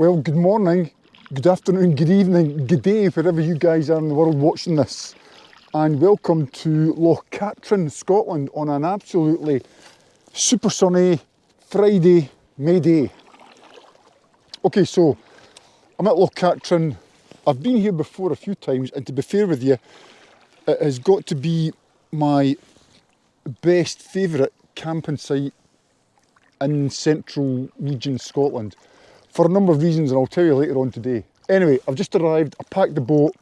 Well, good morning, good afternoon, good evening, good day, wherever you guys are in the world watching this. And welcome to Loch Katrine, Scotland, on an absolutely super sunny Friday, May Day. Okay, so I'm at Loch Katrine. I've been here before a few times, and to be fair with you, it has got to be my best favourite camping site in central region Scotland, for a number of reasons, and I'll tell you later on today. Anyway, I've just arrived, I packed the boat,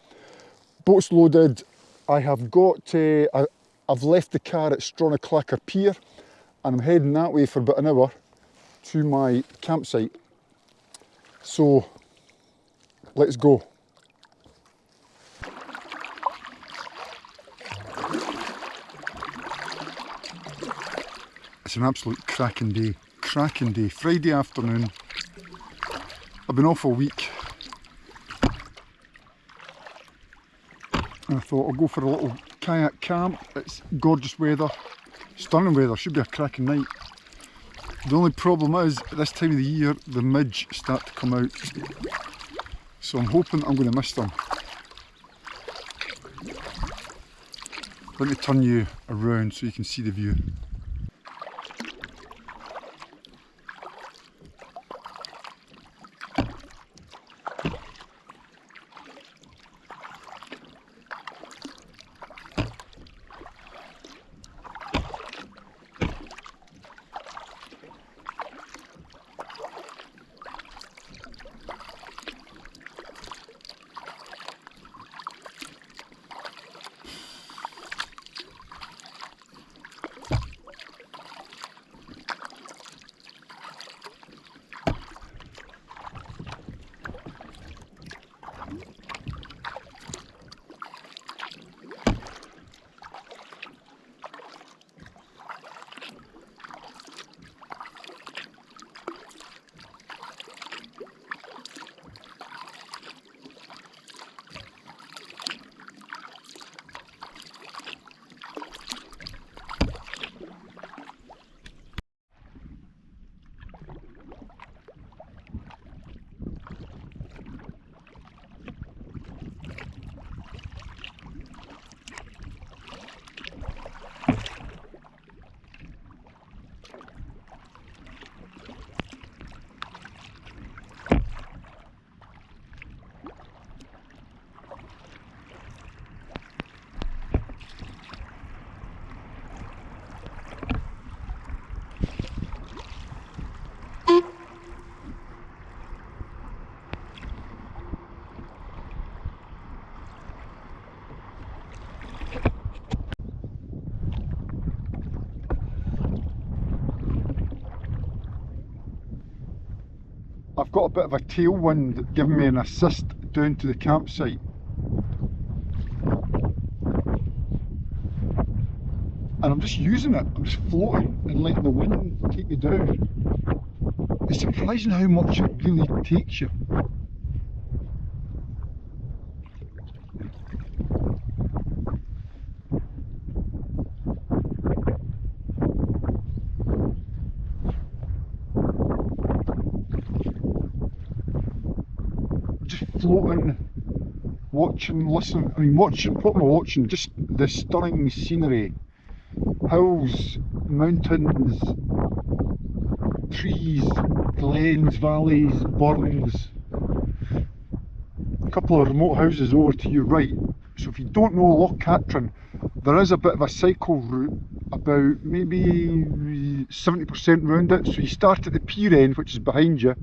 boat's loaded. I have got, I've left the car at Kayaking Pier, and I'm heading that way for about an hour to my campsite. So, let's go. It's an absolute cracking day, Friday afternoon. I've been off all week, and I thought I'll go for a little kayak camp. It's gorgeous weather, stunning weather, should be a cracking night. The only problem is, at this time of the year, the midge start to come out, so I'm hoping I'm going to miss them. Let me turn you around so you can see the view. I've got a bit of a tailwind giving me an assist down to the campsite. And I'm just using it, I'm just floating and letting the wind take me down. It's surprising how much it really takes you. Floating, watching, listening, what am I watching? Just the stunning scenery. Hills, mountains, trees, glens, valleys, burns. A couple of remote houses over to your right. So if you don't know Loch Katrine, there is a bit of a cycle route, about maybe 70% round it. So you start at the pier end, which is behind you,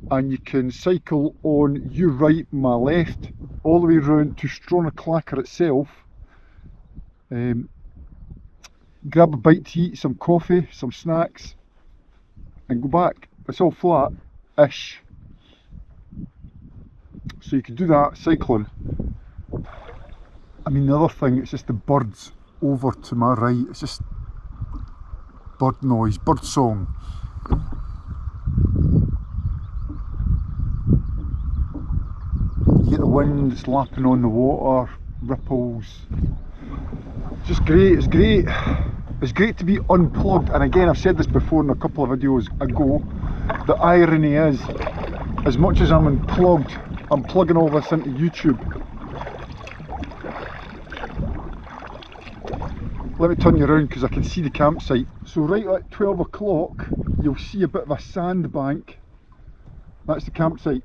and you can cycle on your right, my left, all the way round to Kayaking itself. Grab a bite to eat, some coffee, some snacks, and go back. It's all flat-ish, so you can do that cycling. I mean, the other thing, it's just the birds over to my right. It's just bird noise, bird song. You get the wind, it's lapping on the water, ripples. Just great, it's great. It's great to be unplugged, and again, I've said this before in a couple of videos ago, the irony is, as much as I'm unplugged, I'm plugging all this into YouTube. Let me turn you around because I can see the campsite. So right at 12 o'clock, you'll see a bit of a sandbank. That's the campsite.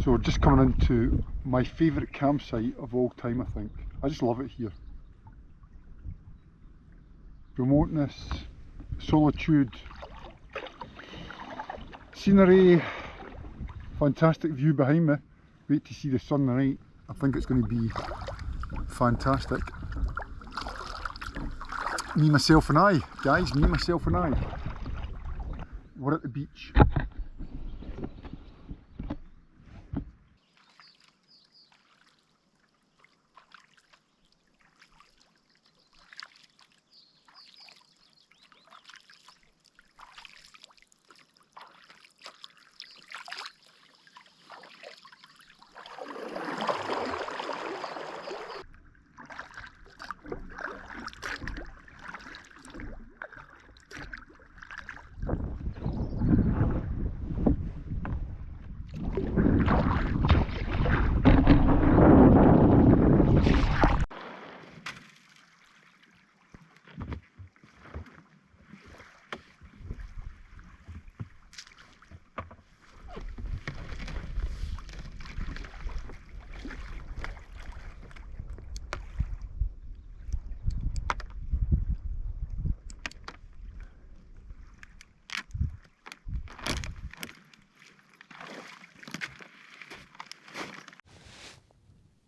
So we're just coming into my favourite campsite of all time, I think. I just love it here. Remoteness, solitude, scenery, fantastic view behind me. Wait to see the sun tonight. I think it's going to be fantastic. Me, myself and I, guys, me, myself and I. We're at the beach.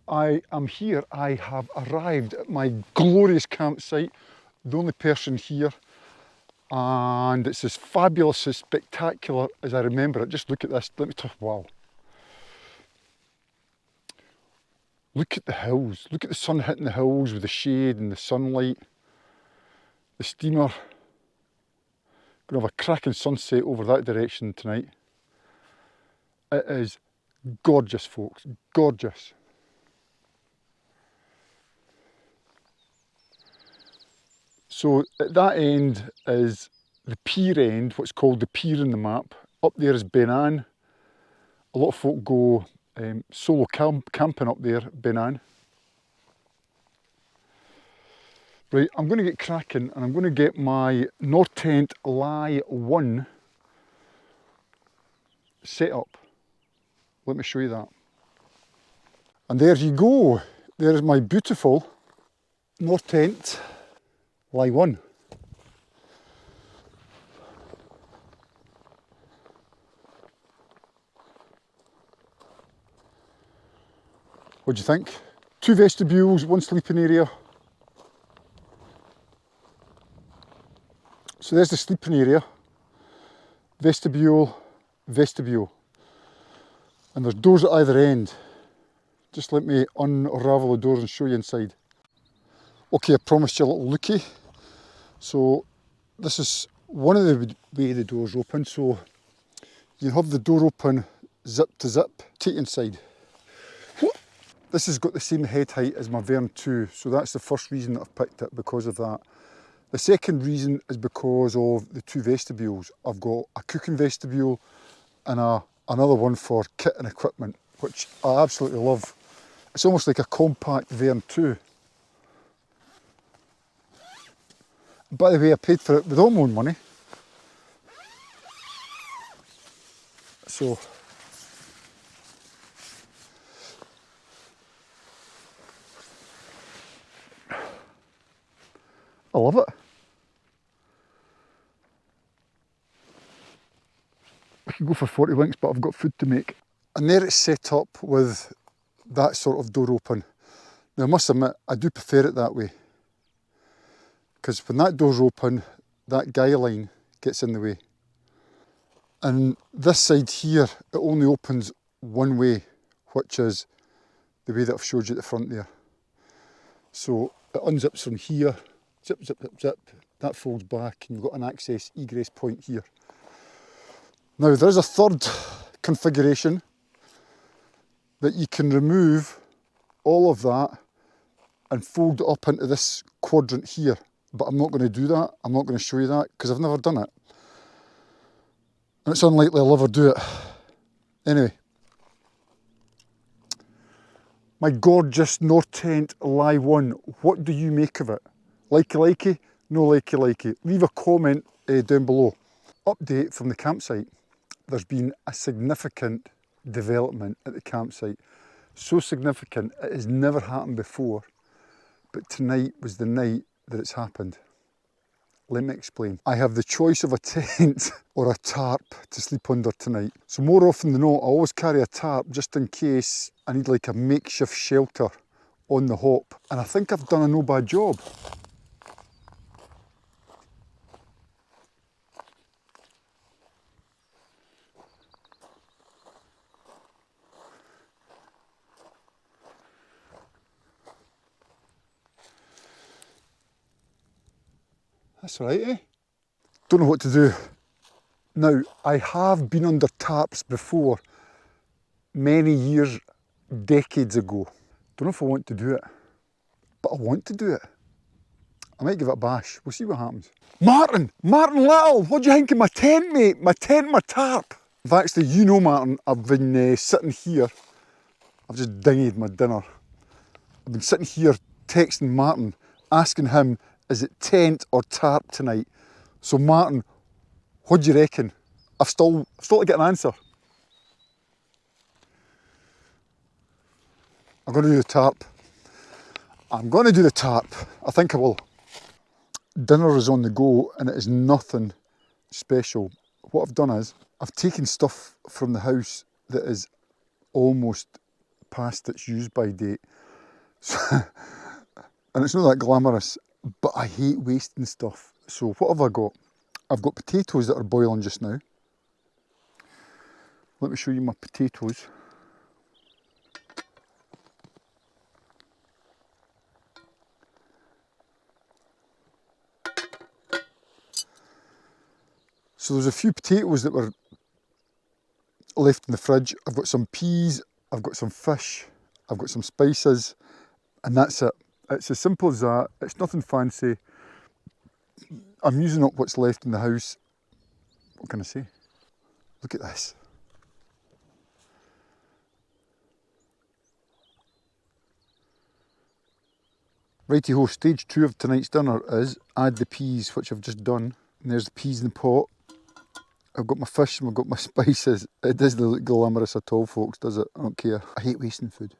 I am here. I have arrived at my glorious campsite, the only person here, and it's as fabulous, as spectacular as I remember it. Just look at this. Let me talk. Wow. Look at the hills. Look at the sun hitting the hills with the shade and the sunlight. The steamer. Gonna have a cracking sunset over that direction tonight. It is gorgeous, folks. Gorgeous. So at that end is the pier end, what's called the pier in the map. Up there is Benan. A lot of folk go solo camping up there, Benan. Right, I'm going to get cracking and I'm going to get my North Tent Lie 1 set up. Let me show you that. And there you go. There's my beautiful North Tent Lie 1. What do you think? 2 vestibules, 1 sleeping area. So there's the sleeping area. Vestibule, vestibule. And there's doors at either end. Just let me unravel the doors and show you inside. Okay, I promised you a little lookie. So this is one of the way the doors open. So you have the door open zip to zip. Take inside. This has got the same head height as my Verne 2, so that's the first reason that I've picked it, because of that. The second reason is because of the 2 vestibules. I've got a cooking vestibule and another one for kit and equipment, which I absolutely love. It's almost like a compact Verne 2. By the way, I paid for it with all my own money. So I love it. I could go for 40 winks, but I've got food to make. And there it's set up with that sort of door open. Now I must admit, I do prefer it that way. Because when that door's open, that guy line gets in the way. And this side here, it only opens one way, which is the way that I've showed you at the front there. So it unzips from here, zip, zip, zip, zip, that folds back, and you've got an access egress point here. Now there's a third configuration that you can remove all of that and fold it up into this quadrant here. But I'm not going to do that. I'm not going to show you that because I've never done it. And it's unlikely I'll ever do it. Anyway. My gorgeous North Tent Live 1. What do you make of it? Likey, no likey. Leave a comment down below. Update from the campsite. There's been a significant development at the campsite. So significant, it has never happened before. But tonight was the night that it's happened. Let me explain. I have the choice of a tent or a tarp to sleep under tonight. So more often than not, I always carry a tarp just in case I need like a makeshift shelter on the hop. And I think I've done a no bad job. That's all right, eh? Don't know what to do. Now, I have been under tarps before, many years, decades ago. Don't know if I want to do it, but I want to do it. I might give it a bash. We'll see what happens. Martin Little, what do you think of my tent, mate? My tent, my tarp. I've actually, you know, Martin, I've been sitting here. I've just dinged my dinner. I've been sitting here texting Martin, asking him, is it tent or tarp tonight? So Martin, what do you reckon? I've still to get an answer. I'm going to do the tarp. I'm going to do the tarp. I think I will. Dinner is on the go and it is nothing special. What I've done is, I've taken stuff from the house that is almost past its use by date. So, and it's not that glamorous, but I hate wasting stuff. So what have I got? I've got potatoes that are boiling just now. Let me show you my potatoes. So there's a few potatoes that were left in the fridge. I've got some peas, I've got some fish, I've got some spices, and that's it. It's as simple as that. It's nothing fancy. I'm using up what's left in the house. What can I say? Look at this. Righty-ho, stage 2 of tonight's dinner is add the peas, which I've just done. And there's the peas in the pot. I've got my fish and I've got my spices. It doesn't look glamorous at all, folks, does it? I don't care. I hate wasting food.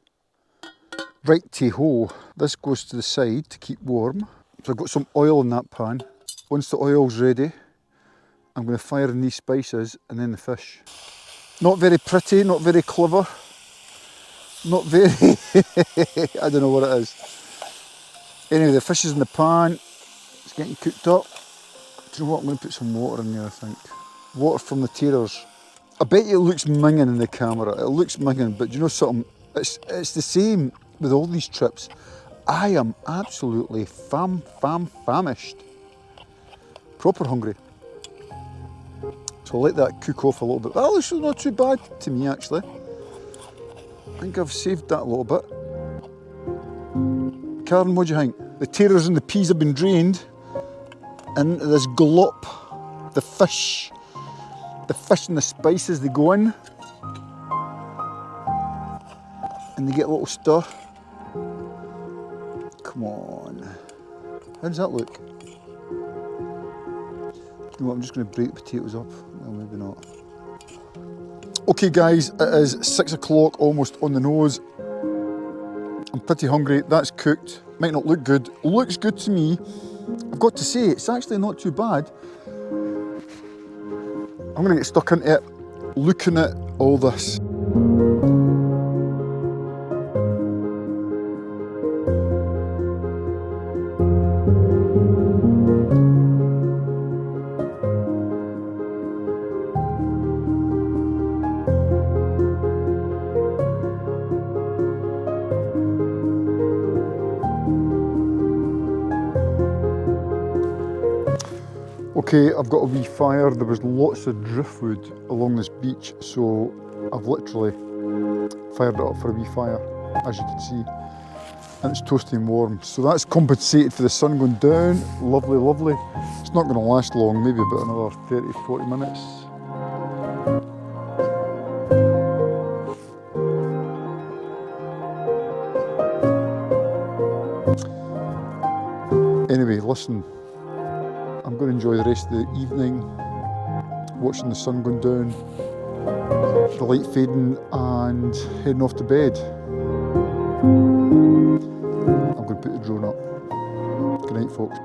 Righty-ho, this goes to the side to keep warm. So I've got some oil in that pan. Once the oil's ready, I'm going to fire in these spices and then the fish. Not very pretty, not very clever, not very, I don't know what it is. Anyway, the fish is in the pan, it's getting cooked up. Do you know what, I'm going to put some water in there, I think. Water from the Taters. I bet you it looks minging in the camera, it looks minging, but do you know something? It's the same with all these trips. I am absolutely famished. Proper hungry. So I'll let that cook off a little bit. Well, it's not too bad to me actually. I think I've saved that a little bit. Karen, what do you think? The taters and the peas have been drained and this glop, the fish and the spices, they go in and they get a little stir. Come on. How does that look? You know what, I'm just going to break the potatoes up. No, maybe not. Okay guys, it is 6 o'clock, almost on the nose. I'm pretty hungry, that's cooked. Might not look good, looks good to me. I've got to say, it's actually not too bad. I'm gonna get stuck into it, looking at all this. Okay, I've got a wee fire. There was lots of driftwood along this beach, so I've literally fired it up for a wee fire, as you can see. And it's toasty and warm. So that's compensated for the sun going down. Lovely, lovely. It's not going to last long, maybe about another 30, 40 minutes. Anyway, listen, I'm going to enjoy the rest of the evening, watching the sun going down, the light fading, and heading off to bed. I'm going to put the drone up. Good night, folks.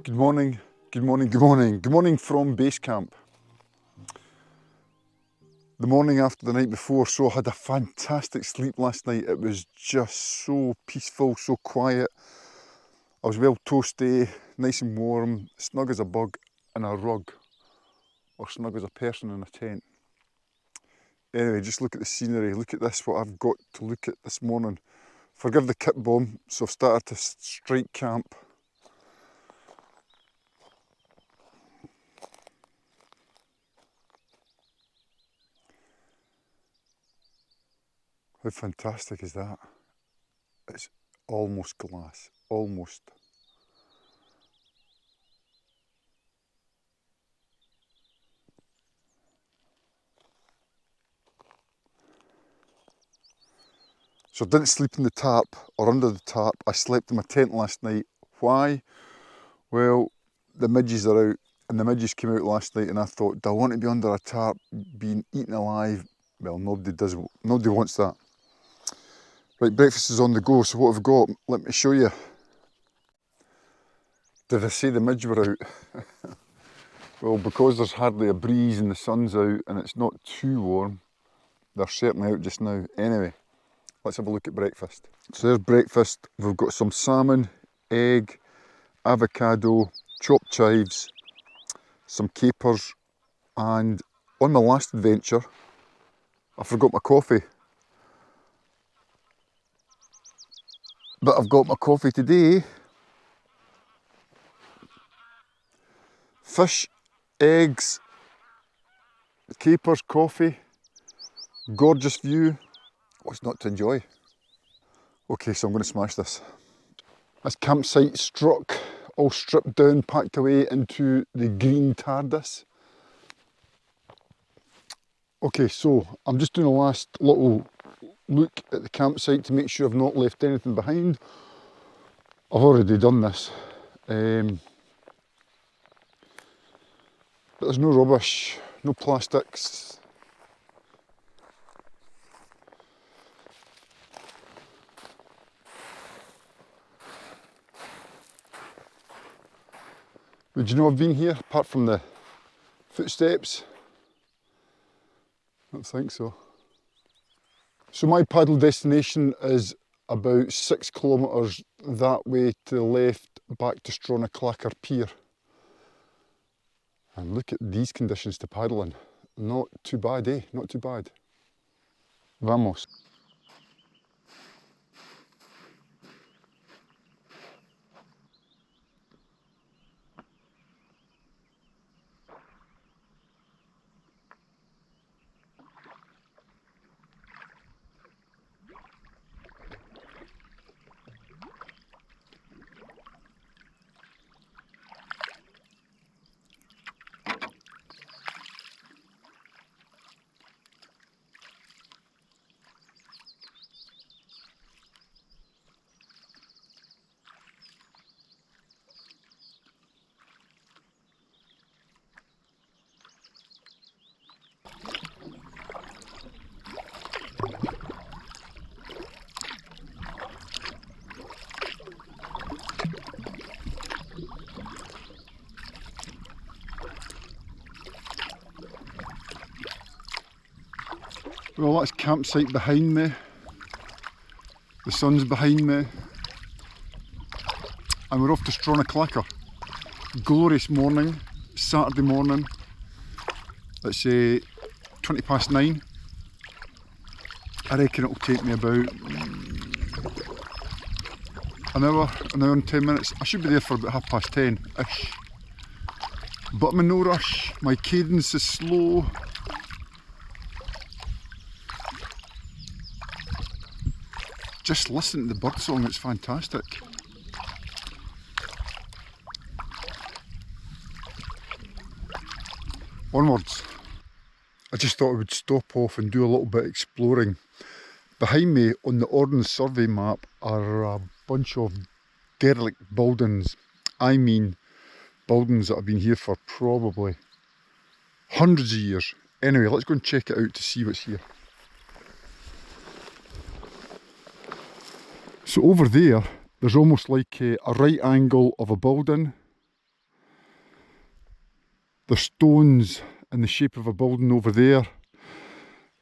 Good morning, good morning, good morning. Good morning from base camp. The morning after the night before, so I had a fantastic sleep last night. It was just so peaceful, so quiet. I was well toasty, nice and warm, snug as a bug in a rug, or snug as a person in a tent. Anyway, just look at the scenery, look at this, what I've got to look at this morning. Forgive the kit bomb, so I've started to strike camp. How fantastic is that? It's almost glass, almost. So I didn't sleep in the tarp or under the tarp, I slept in my tent last night. Why? Well, the midges are out, and the midges came out last night, and I thought, do I want to be under a tarp being eaten alive? Well, nobody does, nobody wants that. Right, breakfast is on the go, so what have I got? Let me show you. Did I say the midges were out? Well, because there's hardly a breeze and the sun's out and it's not too warm, they're certainly out just now. Anyway, let's have a look at breakfast. So there's breakfast. We've got some salmon, egg, avocado, chopped chives, some capers, and on my last adventure, I forgot my coffee. But I've got my coffee today. Fish, eggs, capers, coffee, gorgeous view. What's not to enjoy? Okay, so I'm going to smash this. This campsite struck, all stripped down, packed away into the green TARDIS. Okay, so I'm just doing a last little look at the campsite to make sure I've not left anything behind. I've already done this. But there's no rubbish, no plastics. Would you know I've been here, apart from the footsteps? I don't think so. So my paddle destination is about 6 kilometres that way to the left, back to Stronaclacker Pier. And look at these conditions to paddle in. Not too bad, eh? Not too bad. Vamos. Well, that's campsite behind me. The sun's behind me. And we're off to Stronaclacker. Glorious morning, Saturday morning. It's 9:20. I reckon it'll take me about an hour and 10 minutes. I should be there for about 10:30-ish. But I'm in no rush. My cadence is slow. Just listen to the birdsong, it's fantastic. Onwards. I just thought I would stop off and do a little bit of exploring. Behind me on the Ordnance Survey map are a bunch of derelict buildings. I mean buildings that have been here for probably hundreds of years. Anyway, let's go and check it out to see what's here. So over there's almost like a right angle of a building. There's stones in the shape of a building over there.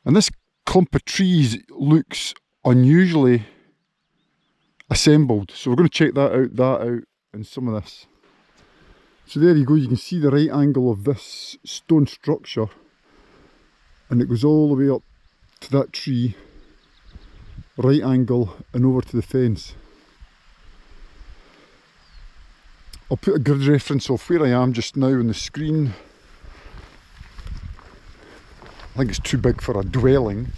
And this clump of trees looks unusually assembled. So we're going to check that out, and some of this. So there you go, you can see the right angle of this stone structure. And it goes all the way up to that tree. Right angle and over to the fence. I'll put a grid reference of where I am just now on the screen. I think it's too big for a dwelling.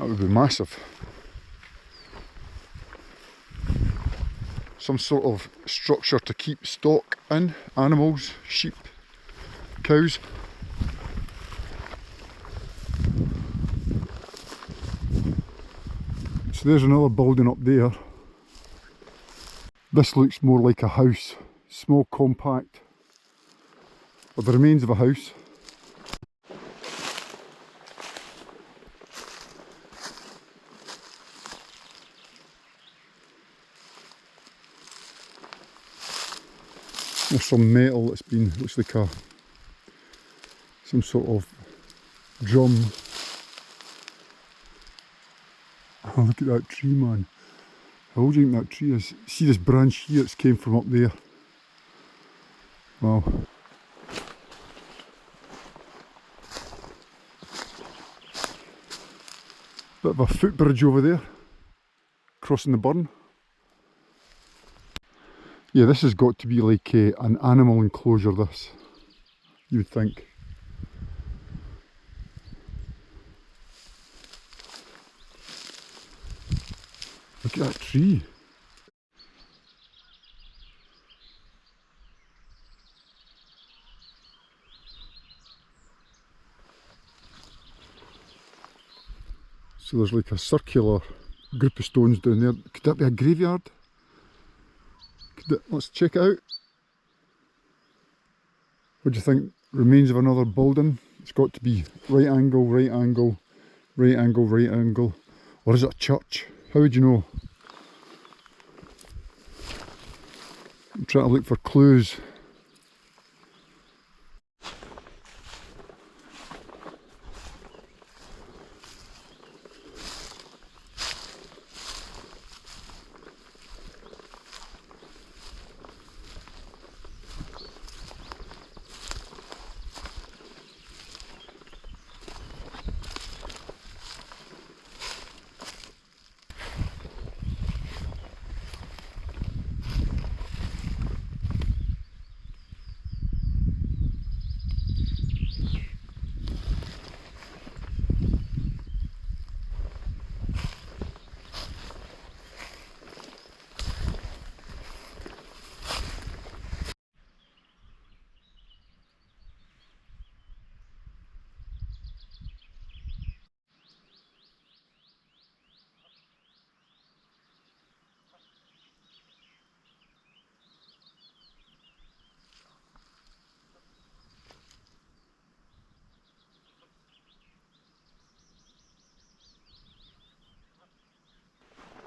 That would be massive. Some sort of structure to keep stock in, animals, sheep, cows. So there's another building up there. This looks more like a house, small, compact, or the remains of a house. There's some metal that's been, looks like some sort of drum. Oh, look at that tree, man. How old do you think that tree is? See this branch here, it's came from up there. Wow. Bit of a footbridge over there, crossing the burn. Yeah, this has got to be like an animal enclosure, this, you would think. Look at that tree. So there's like a circular group of stones down there. Could that be a graveyard? Let's check it out. What do you think? Remains of another building? It's got to be right angle, right angle, right angle, right angle. Or is it a church? How would you know? I'm trying to look for clues.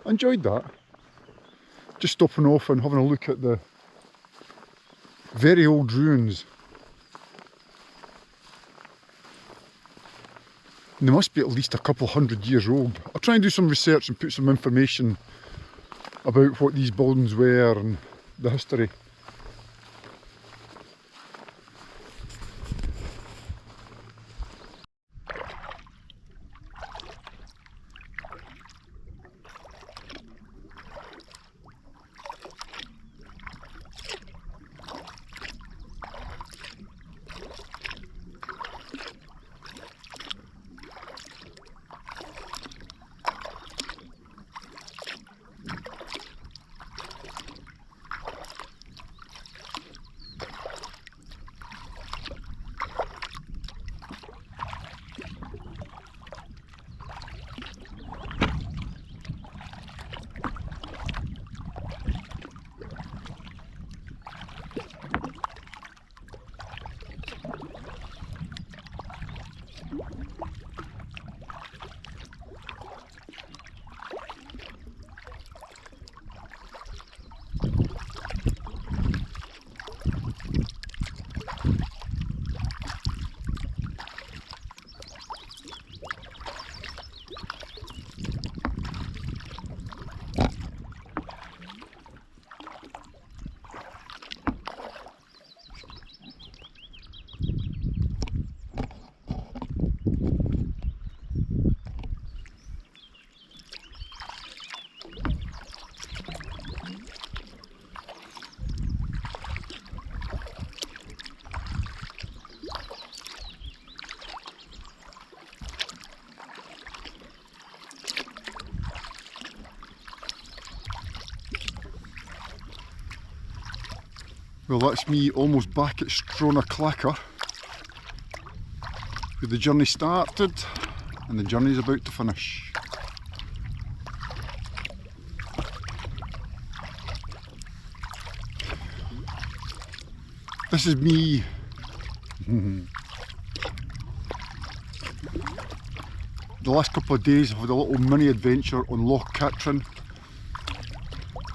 I enjoyed that. Just stopping off and having a look at the very old ruins. And they must be at least a couple hundred years old. I'll try and do some research and put some information about what these buildings were and the history. Well, that's me almost back at Strona Clacker, where the journey started and the journey's about to finish. This is me the last couple of days. I've had a little mini adventure on Loch Katrine.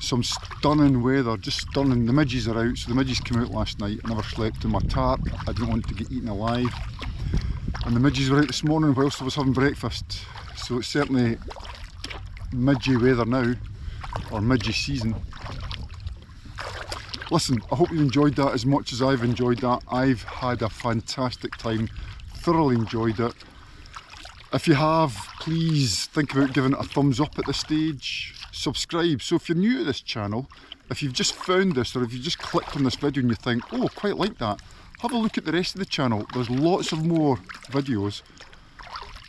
Some stunning weather, just stunning. The midges are out, so the midges came out last night. I never slept in my tarp, I didn't want to get eaten alive. And the midges were out this morning whilst I was having breakfast. So it's certainly midgy weather now, or midgy season. Listen, I hope you enjoyed that as much as I've enjoyed that. I've had a fantastic time, thoroughly enjoyed it. If you have, please think about giving it a thumbs up at this stage. Subscribe. So if you're new to this channel, if you've just found this, or if you just clicked on this video and you think, oh, quite like that, have a look at the rest of the channel. There's lots of more videos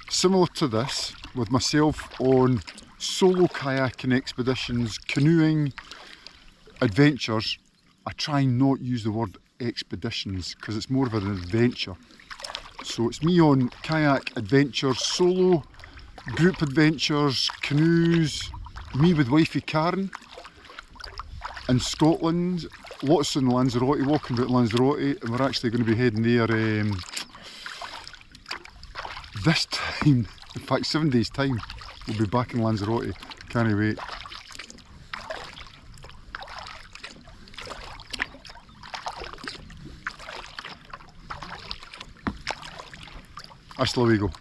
similar to this with myself on solo kayaking expeditions, canoeing, adventures. I try and not use the word expeditions because it's more of an adventure. So it's me on kayak adventures, solo, group adventures, canoes, me with wifey Karen in Scotland, lots in Lanzarote, walking about Lanzarote, and we're actually going to be heading there this time, in fact 7 days time, we'll be back in Lanzarote, can't wait. Hasta luego.